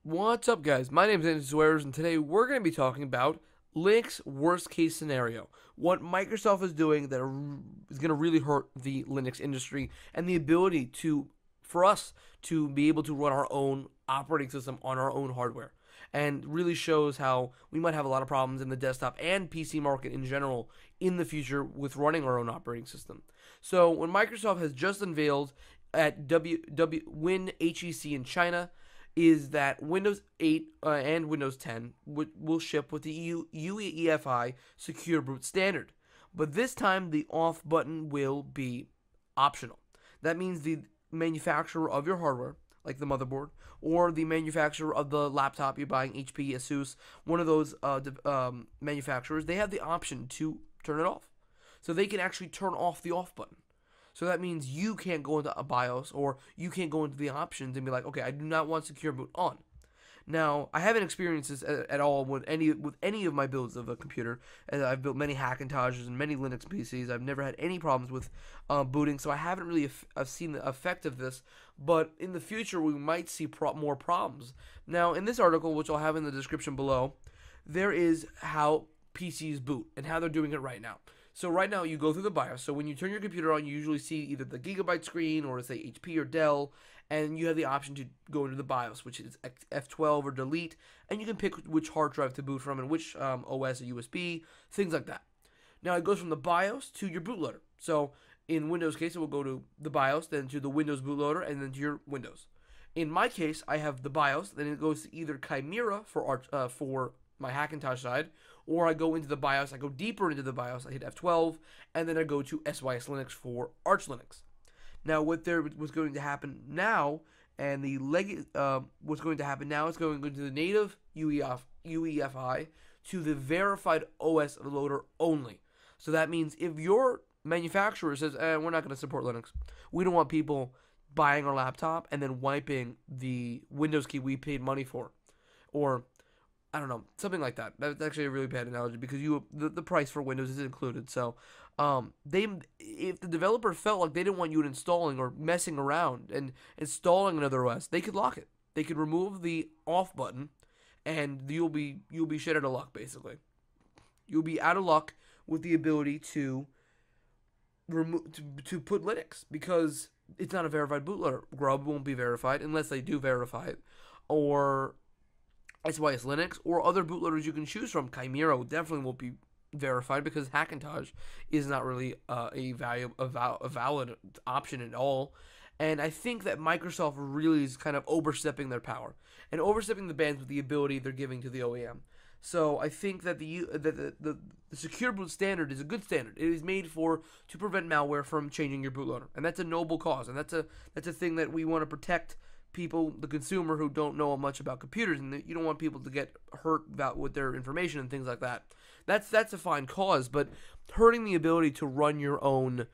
What's up, guys? My name is Andy Swears, and today we're going to be talking about Linux worst case scenario. What Microsoft is doing that is going to really hurt the Linux industry and the ability for us to be able to run our own operating system on our own hardware. And really shows how we might have a lot of problems in the desktop and PC market in general in the future with running our own operating system. So, when Microsoft has just unveiled at WinHEC in China, is that Windows 8 and Windows 10 will ship with the UEFI Secure Boot standard. But this time, the off button will be optional. That means the manufacturer of your hardware, like the motherboard, or the manufacturer of the laptop you're buying, HP, Asus, one of those manufacturers, they have the option to turn it off. So they can actually turn off the off button. So that means you can't go into a BIOS or you can't go into the options and be like, okay, I do not want Secure Boot on. Now, I haven't experienced this at all with any of my builds of a computer. As I've built many Hackintoshes and many Linux PCs. I've never had any problems with booting, so I haven't really seen the effect of this. But in the future, we might see more problems. Now, in this article, which I'll have in the description below, there is how PCs boot and how they're doing it right now. So right now, you go through the BIOS. So when you turn your computer on, you usually see either the Gigabyte screen or, say, HP or Dell, and you have the option to go into the BIOS, which is F12 or delete, and you can pick which hard drive to boot from and which OS or USB, things like that. Now, it goes from the BIOS to your bootloader. So in Windows case, it will go to the BIOS, then to the Windows bootloader, and then to your Windows. In my case, I have the BIOS, then it goes to either Chimera for my Hackintosh side, or I go into the BIOS, I go deeper into the BIOS, I hit F12, and then I go to SYS Linux for Arch Linux. Now, what was going to happen now, and what's going to happen now is going into the native UEFI to the verified OS loader only. So that means if your manufacturer says, we're not going to support Linux, we don't want people buying our laptop and then wiping the Windows key we paid money for, or I don't know, something like that. That's actually a really bad analogy because the price for Windows is included. So, if the developer felt like they didn't want you installing or messing around and installing another OS, they could lock it. They could remove the off button, and you'll be shit out of luck. Basically, you'll be out of luck with the ability to to put Linux because it's not a verified bootloader. Grub won't be verified unless they do verify it, or SYS Linux, or other bootloaders you can choose from. Chimera definitely won't be verified because Hackintosh is not really a valid option at all. And I think that Microsoft really is kind of overstepping their power and overstepping the bands with the ability they're giving to the OEM. So I think that the Secure Boot standard is a good standard. It is made to prevent malware from changing your bootloader, and that's a noble cause, and that's a thing that we want to protect people, the consumer, who don't know much about computers, and you don't want people to get hurt with their information and things like that. That's a fine cause, but hurting the ability to run your own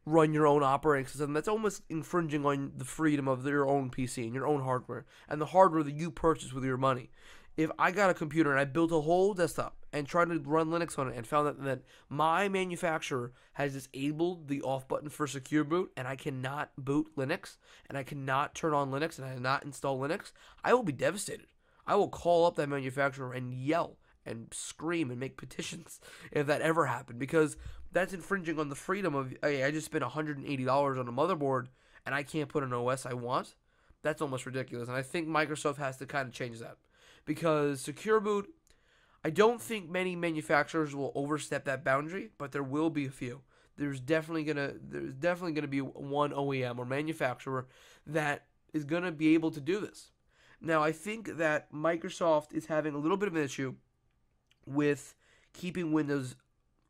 operating system, that's almost infringing on the freedom of your own PC and your own hardware and the hardware that you purchase with your money. If I got a computer and I built a whole desktop and tried to run Linux on it and found that my manufacturer has disabled the off button for Secure Boot and I cannot boot Linux and I cannot turn on Linux and I cannot install Linux, I will be devastated. I will call up that manufacturer and yell and scream and make petitions if that ever happened, because that's infringing on the freedom of, hey, I just spent $180 on a motherboard and I can't put an OS I want. That's almost ridiculous, and I think Microsoft has to kind of change that. Because Secure Boot, I don't think many manufacturers will overstep that boundary, but there will be a few. There's definitely gonna be one OEM or manufacturer that is gonna be able to do this. Now, I think that Microsoft is having a little bit of an issue with keeping Windows.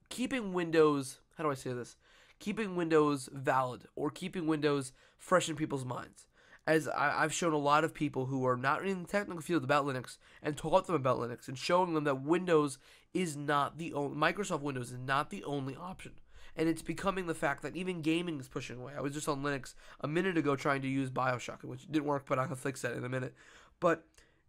How do I say this? Keeping Windows valid, or keeping Windows fresh in people's minds. As I've shown a lot of people who are not in the technical field about Linux and taught them about Linux and showing them that Windows is not the only, Microsoft Windows is not the only option. And it's becoming the fact that even gaming is pushing away. I was just on Linux a minute ago trying to use Bioshock, which didn't work, but I'll fix that in a minute. But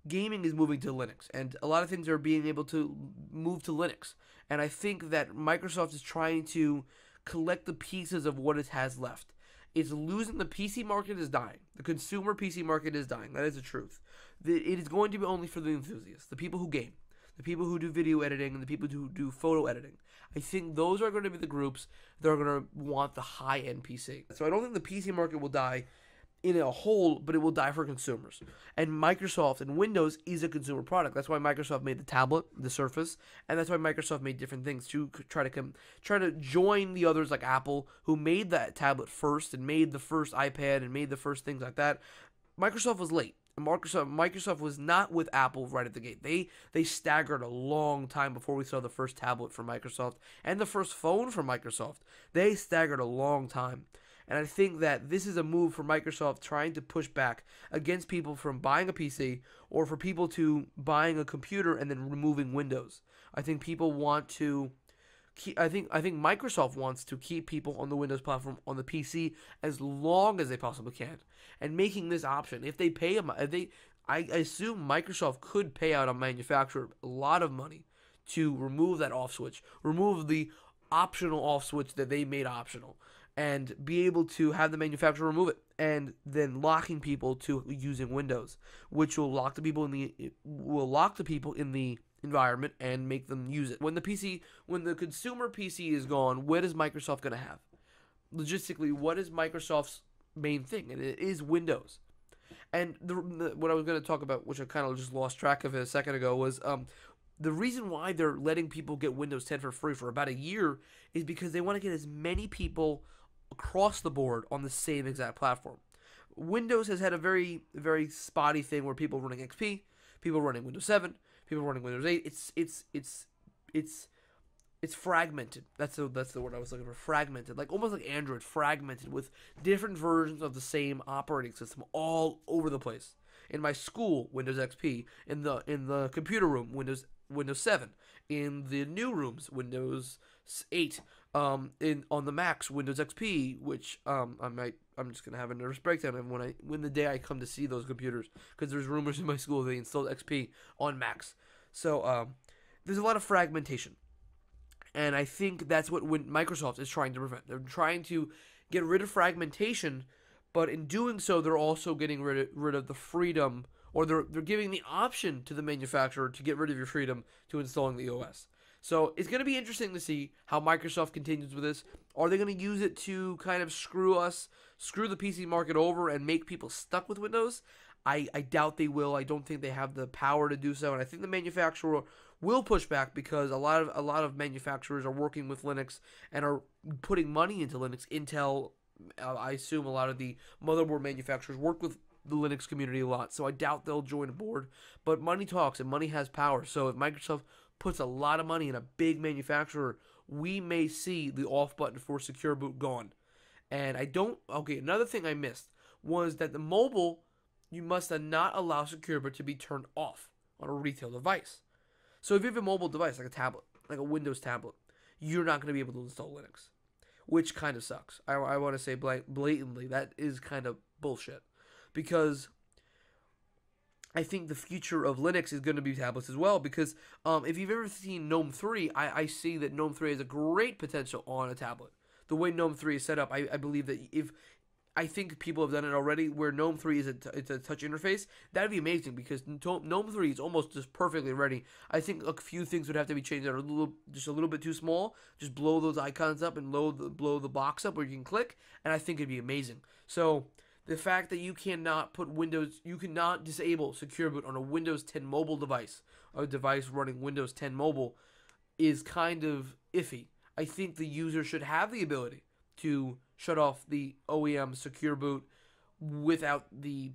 gaming is moving to Linux, and a lot of things are being able to move to Linux. And I think that Microsoft is trying to collect the pieces of what it has left. It's losing. The PC market is dying. The consumer PC market is dying. That is the truth. It is going to be only for the enthusiasts, the people who game, the people who do video editing, and the people who do photo editing. I think those are going to be the groups that are going to want the high-end PC. So I don't think the PC market will die in a whole, but it will die for consumers. And Microsoft and Windows is a consumer product. That's why Microsoft made the tablet, the Surface, and that's why Microsoft made different things to try to join the others like Apple, who made that tablet first and made the first iPad and made the first things like that. Microsoft was late. Microsoft was not with Apple right at the gate. They staggered a long time before we saw the first tablet from Microsoft and the first phone from Microsoft. They staggered a long time. And I think that this is a move for Microsoft trying to push back against people from buying a PC or for people to buying a computer and then removing Windows. I think people want to I think Microsoft wants to keep people on the Windows platform on the PC as long as they possibly can, and making this option. If they pay them, I assume Microsoft could pay out a manufacturer a lot of money to remove that off switch, remove the optional off switch that they made optional, and be able to have the manufacturer remove it, and then locking people to using Windows, which will lock the people in the environment and make them use it. When the consumer PC is gone, what is Microsoft going to have? Logistically, what is Microsoft's main thing? And it is Windows. And what I was going to talk about, which I kind of just lost track of a second ago, was the reason why they're letting people get Windows 10 for free for about a year is because they want to get as many people across the board on the same exact platform. Windows has had a very, very spotty thing where people running XP, people running Windows 7, people running Windows 8. It's fragmented. That's the word I was looking for. Fragmented, like almost like Android, fragmented with different versions of the same operating system all over the place. In my school, Windows XP. In the computer room, Windows 7. In the new rooms, Windows 8. On the Macs, Windows XP, which I'm just gonna have a nervous breakdown when the day I come to see those computers, because there's rumors in my school they installed XP on Macs. So there's a lot of fragmentation, and I think that's what Microsoft is trying to prevent. They're trying to get rid of fragmentation, but in doing so, they're also getting rid of the freedom, or they're giving the option to the manufacturer to get rid of your freedom to installing the OS. So it's going to be interesting to see how Microsoft continues with this. Are they going to use it to kind of screw the PC market over and make people stuck with Windows? I doubt they will. I don't think they have the power to do so, and I think the manufacturer will push back because a lot of manufacturers are working with Linux and are putting money into Linux. Intel, I assume a lot of the motherboard manufacturers work with the Linux community a lot, so I doubt they'll join a board. But money talks, and money has power. So if Microsoft puts a lot of money in a big manufacturer, we may see the off button for Secure Boot gone. And another thing I missed was that the mobile, you must not allow Secure Boot to be turned off on a retail device. So if you have a mobile device, like a tablet, like a Windows tablet, you're not going to be able to install Linux, which kind of sucks. I want to say blatantly, that is kind of bullshit. Because I think the future of Linux is going to be tablets as well, because if you've ever seen GNOME 3, I see that GNOME 3 has a great potential on a tablet. The way GNOME 3 is set up, I believe that I think people have done it already, where GNOME 3 is it's a touch interface. That would be amazing, because GNOME 3 is almost just perfectly ready. I think a few things would have to be changed that are just a little bit too small. Just blow those icons up and blow the box up where you can click, and I think it'd be amazing. So the fact that you cannot disable Secure Boot on a Windows 10 mobile device, a device running Windows 10 mobile, is kind of iffy. I think the user should have the ability to shut off the OEM Secure Boot without the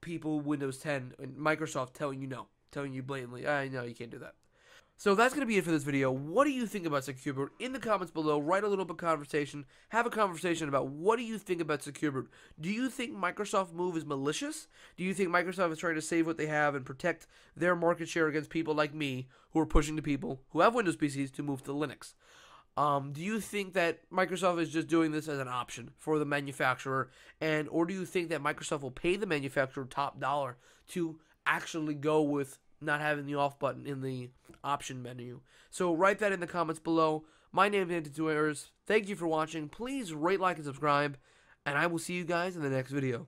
people Windows 10 and Microsoft telling you blatantly, no, you can't do that. So that's going to be it for this video. What do you think about Secure Boot? In the comments below, write a little bit of conversation. Have a conversation about what do you think about Secure Boot. Do you think Microsoft's move is malicious? Do you think Microsoft is trying to save what they have and protect their market share against people like me who are pushing to people who have Windows PCs to move to Linux? Do you think that Microsoft is just doing this as an option for the manufacturer, or do you think that Microsoft will pay the manufacturer top dollar to actually go with not having the off button in the option menu? So write that in the comments below. My name is Anthony Twitters. Thank you for watching. Please rate, like, and subscribe. and I will see you guys in the next video.